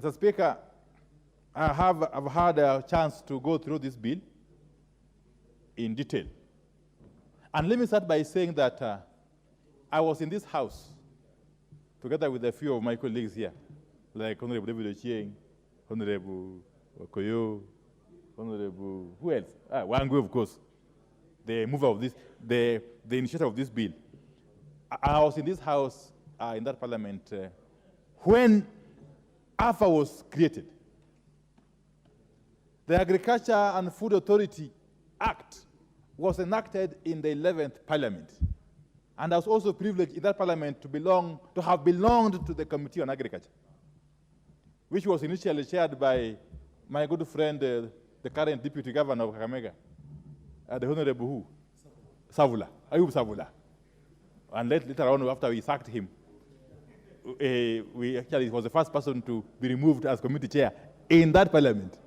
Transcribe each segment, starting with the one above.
Mr. Speaker, I've had a chance to go through this bill in detail. And let me start by saying that I was in this house together with a few of my colleagues here, like Honorable David Ochieng, Honorable Okoyo, Honorable, who else? Wangwe, of course, the mover of this, the initiator of this bill. I was in this house, in that parliament, when AFA was created. The Agriculture and Food Authority Act was enacted in the 11th Parliament. And I was also privileged in that parliament to have belonged to the Committee on Agriculture, which was initially chaired by my good friend, the current Deputy Governor of Kakamega, the Honorable who? Savula, Ayub Savula. And later on, after we sacked him, he was the first person to be removed as committee chair in that parliament.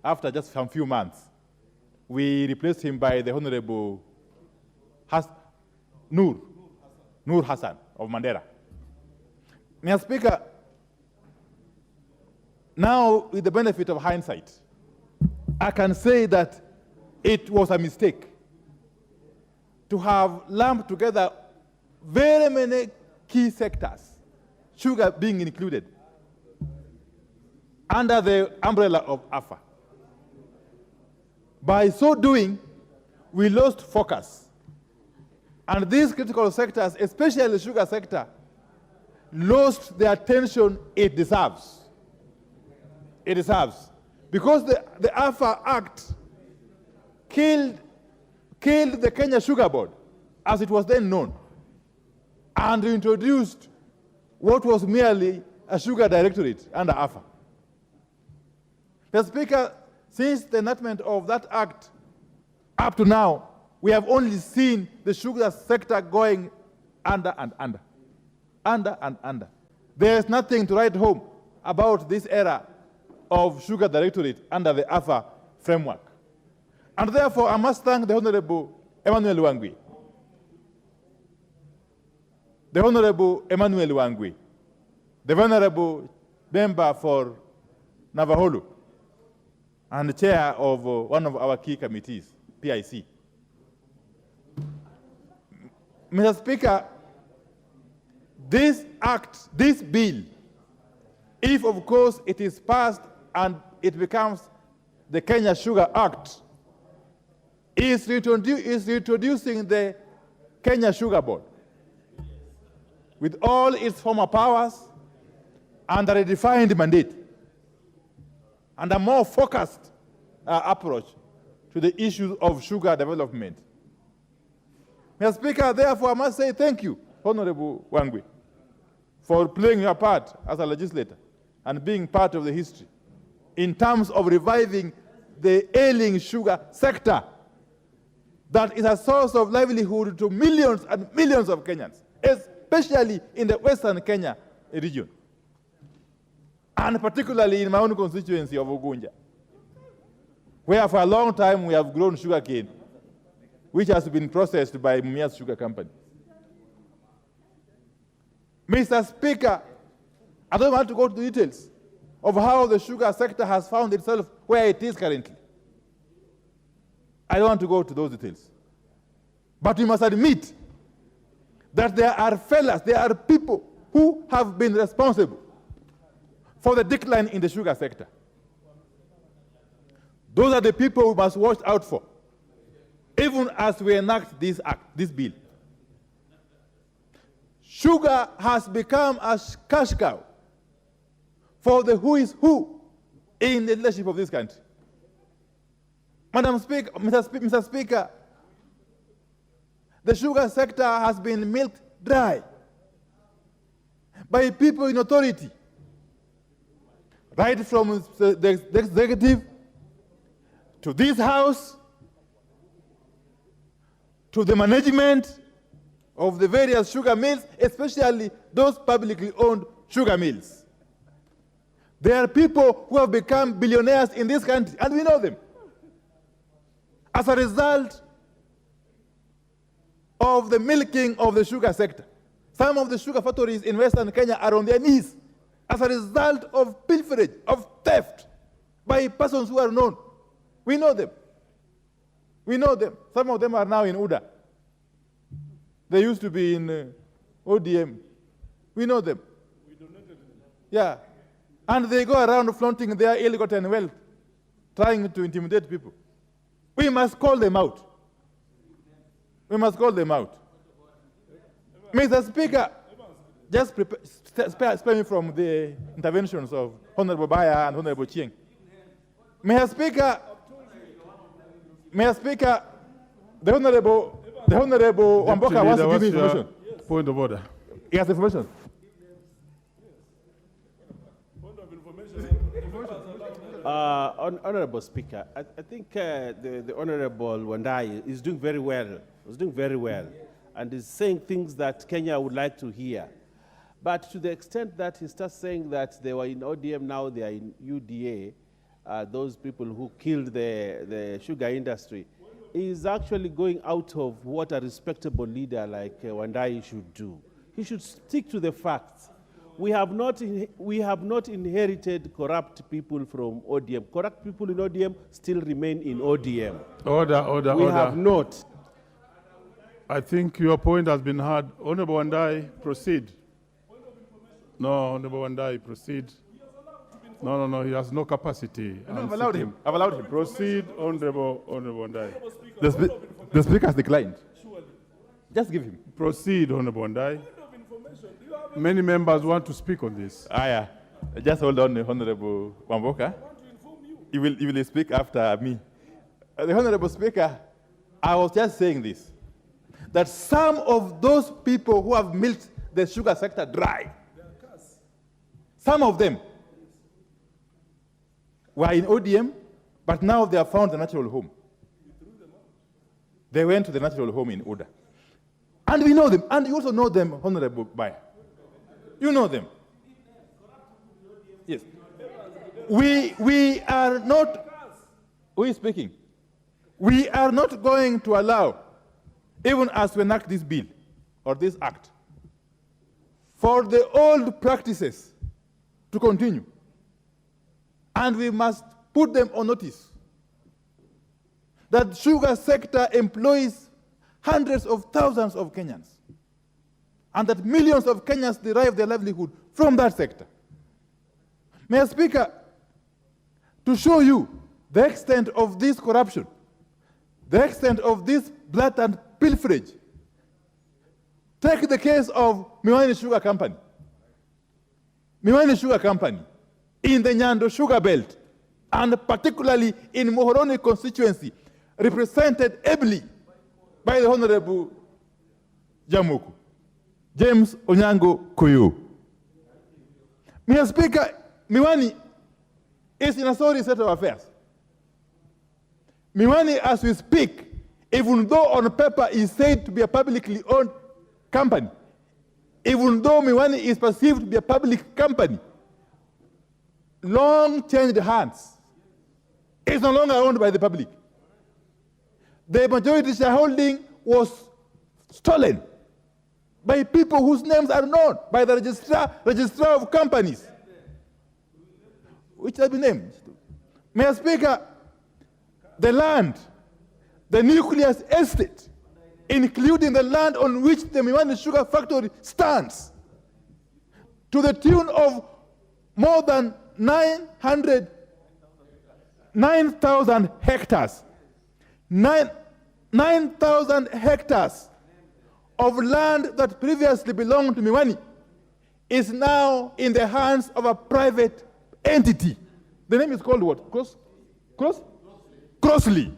After just some few months, we replaced him by the Honorable Nur Hassan of Mandera. Mr. Speaker, now with the benefit of hindsight, I can say that it was a mistake to have lumped together very many key sectors, sugar being included, under the umbrella of AFA. By so doing, we lost focus. And these critical sectors, especially the sugar sector, lost the attention it deserves. It deserves. Because the AFA Act killed the Kenya Sugar Board, as it was then known, and introduced what was merely a sugar directorate under AFA. Mr. Speaker, since the enactment of that act up to now, we have only seen the sugar sector going under and under. Under and under. There is nothing to write home about this era of sugar directorate under the AFA framework. And therefore, I must thank the Honorable Emmanuel Wangui. The Honorable Emmanuel Wangui, the Venerable Member for Navaholu, and the chair of one of our key committees, PIC. Mr. Speaker, this act, this bill, if of course it is passed and it becomes the Kenya Sugar Act, is introducing the Kenya Sugar Board with all its former powers and a redefined mandate and a more focused approach to the issues of sugar development. Mr. Speaker, therefore, I must say thank you, Honorable Wangui, for playing your part as a legislator and being part of the history in terms of reviving the ailing sugar sector that is a source of livelihood to millions and millions of Kenyans, especially in the Western Kenya region, and particularly in my own constituency of Ugunja, where for a long time we have grown sugarcane, which has been processed by Mumias Sugar Company. Mr. Speaker, I don't want to go to the details of how the sugar sector has found itself where it is currently. I don't want to go to those details. But we must admit that there are people who have been responsible for the decline in the sugar sector. Those are the people we must watch out for, even as we enact this bill. Sugar has become a cash cow for the who is who in the leadership of this country. Madam Speaker, Mr. Speaker, the sugar sector has been milked dry by people in authority, right from the executive to this house, to the management of the various sugar mills, especially those publicly owned sugar mills. There are people who have become billionaires in this country, and we know them, as a result of the milking of the sugar sector. Some of the sugar factories in Western Kenya are on their knees as a result of pilferage, of theft by persons who are known. We know them. We know them. Some of them are now in UDA. They used to be in ODM. We know them. We donated them. Yeah. And they go around flaunting their ill-gotten wealth, trying to intimidate people. We must call them out. We must call them out. Mr. Speaker, just spare me from the interventions of Honorable Baya and Honorable Chieng. Mr. Speaker, the Honorable Wamboka wants to give me information. Point of order. He has information. Honorable Speaker, I think the Honorable Wandayi is doing very well. He's doing very well, and is saying things that Kenya would like to hear. But to the extent that he starts saying that they were in ODM, now they are in UDA, those people who killed the sugar industry, is actually going out of what a respectable leader like Wandayi should do. He should stick to the facts. We have not inherited corrupt people from ODM. Corrupt people in ODM still remain in ODM. Order. We have not. I think your point has been heard. Honorable Wandayi, proceed. No, Honorable Wandayi, proceed. No, he has no capacity. No, I've allowed him. Proceed, Honorable Wandayi. The Speaker has declined. Just give him. Proceed, Honorable Wandayi. Many members want to speak on this. Yeah. Just hold on, Honorable Wamboka. He will speak after me. The Honorable Speaker, I was just saying this, that some of those people who have milked the sugar sector dry, some of them were in ODM, but now they have found a natural home. They went to the natural home in Uda. And we know them, and you also know them, Honorable Baya. You know them. Yes. We are not, who is speaking? We are not going to allow, even as we enact this bill or this act, for the old practices to continue. And we must put them on notice that sugar sector employs hundreds of thousands of Kenyans, and that millions of Kenyans derive their livelihood from that sector. Mr. Speaker, to show you the extent of this corruption, the extent of this blatant pilferage, take the case of Miwani Sugar Company. Miwani Sugar Company in the Nyando Sugar Belt, and particularly in Muhoroni constituency, represented ably by the Honorable Jamuku, James Onyango Kuyu. Mr. Speaker, Miwani is in a sorry set of affairs. Miwani, as we speak, even though on paper is said to be a publicly owned company, even though Miwani is perceived to be a public company, long changed hands. It's no longer owned by the public. The majority shareholding was stolen by people whose names are known, by the registrar of companies, which have been named. Mr. Speaker, the land, the nucleus estate, including the land on which the Miwani Sugar Factory stands, to the tune of more than 9,000 hectares. 9,000 hectares of land that previously belonged to Miwani is now in the hands of a private entity. The name is called what? Crossley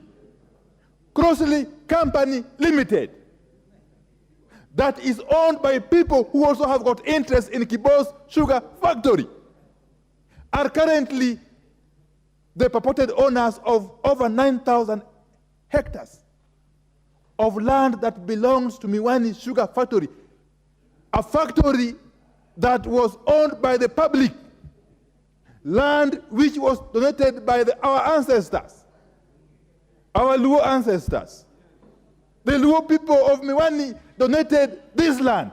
Company Limited. That is owned by people who also have got interest in Kibo's Sugar Factory, are currently the purported owners of over 9,000 hectares of land that belongs to Miwani Sugar Factory, a factory that was owned by the public, land which was donated by our ancestors, our Luo ancestors. The Luo people of Miwani donated this land.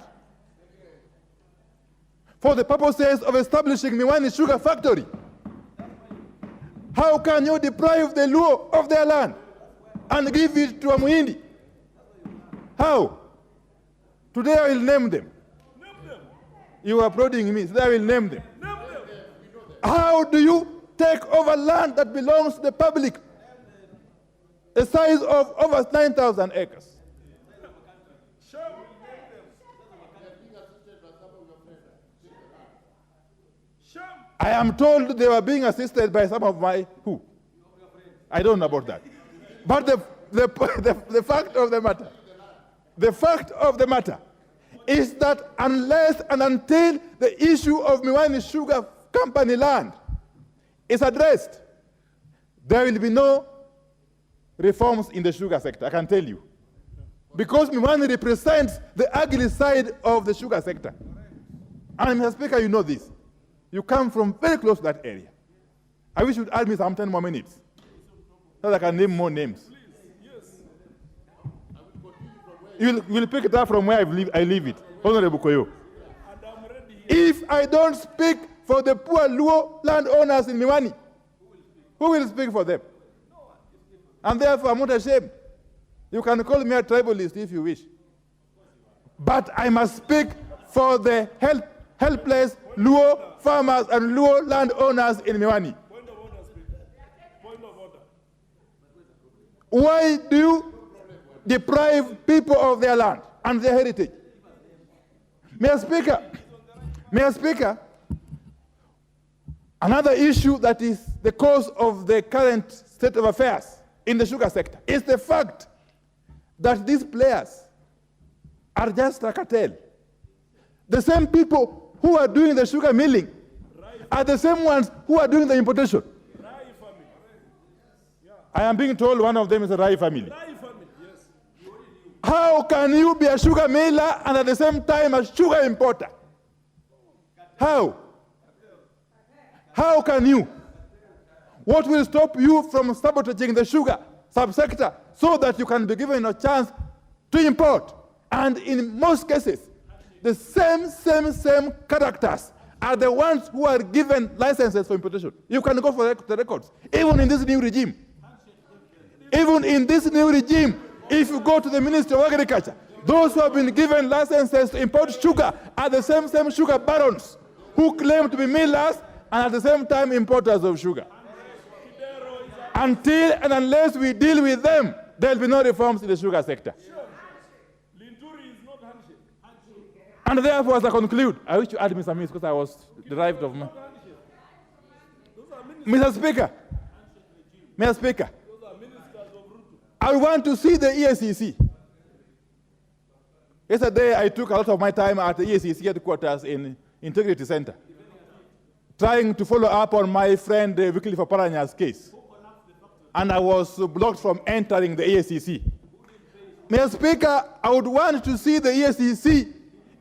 for the purposes of establishing Miwani Sugar Factory. How can you deprive the Luo of their land and give it to a Muhindi? How? Today I will name them. You are prodding me, so I will name them. How do you take over land that belongs to the public, the size of over 9,000 acres? I am told they were being assisted by some of my who? I don't know about that. But the fact of the matter is that unless and until the issue of Miwani Sugar Company land is addressed, there will be no reforms in the sugar sector, I can tell you. Because Miwani represents the ugly side of the sugar sector. And Mr. Speaker, you know this. You come from very close to that area. I wish you'd add me some 10 more minutes so that I can name more names. You will pick it up from where I leave it. Honorable Koyo. If I don't speak for the poor Luo landowners in Miwani, who will speak for them? And therefore, I'm not ashamed. You can call me a tribalist if you wish. But I must speak for the helpless Luo farmers and Luo landowners in Miwani. Point of order, Speaker. Point of order. Why do you deprive people of their land and their heritage? Mr. Speaker, another issue that is the cause of the current state of affairs in the sugar sector is the fact that these players are just a cartel. The same people who are doing the sugar milling are the same ones who are doing the importation. I am being told one of them is a Rai family. How can you be a sugar miller and at the same time a sugar importer? How? How can you? What will stop you from sabotaging the sugar subsector so that you can be given a chance to import? And in most cases, the same characters are the ones who are given licenses for importation. You can go for the records. Even in this new regime, if you go to the Ministry of Agriculture, those who have been given licenses to import sugar are the same sugar barons who claim to be millers and at the same time importers of sugar. Until and unless we deal with them, there will be no reforms in the sugar sector. And therefore, as I conclude, I wish to add Mr. Mills because I was derived of my... Mr. Speaker, I want to see the EACC. Yesterday, I took a lot of my time at the EACC headquarters in Integrity Center, trying to follow up on my friend Wycliffe Oparanya's case. And I was blocked from entering the EACC. Mr. Speaker, I would want to see the EACC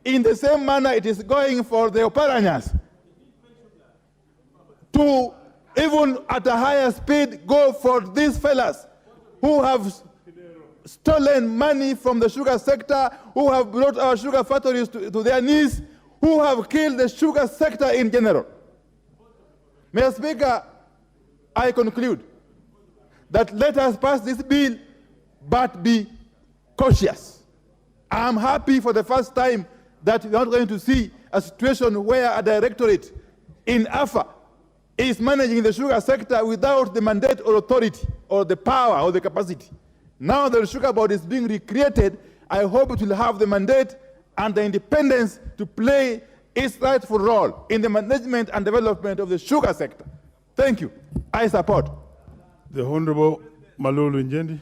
in the same manner it is going for the Oparanyas, to even at a higher speed go for these fellas who have stolen money from the sugar sector, who have brought our sugar factories to their knees, who have killed the sugar sector in general. Mr. Speaker, I conclude that let us pass this bill, but be cautious. I'm happy for the first time that we're not going to see a situation where a directorate in AFA is managing the sugar sector without the mandate or authority or the power or the capacity. Now the sugar board is being recreated. I hope it will have the mandate and the independence to play its rightful role in the management and development of the sugar sector. Thank you. I support. The Honorable Malulu Njendi.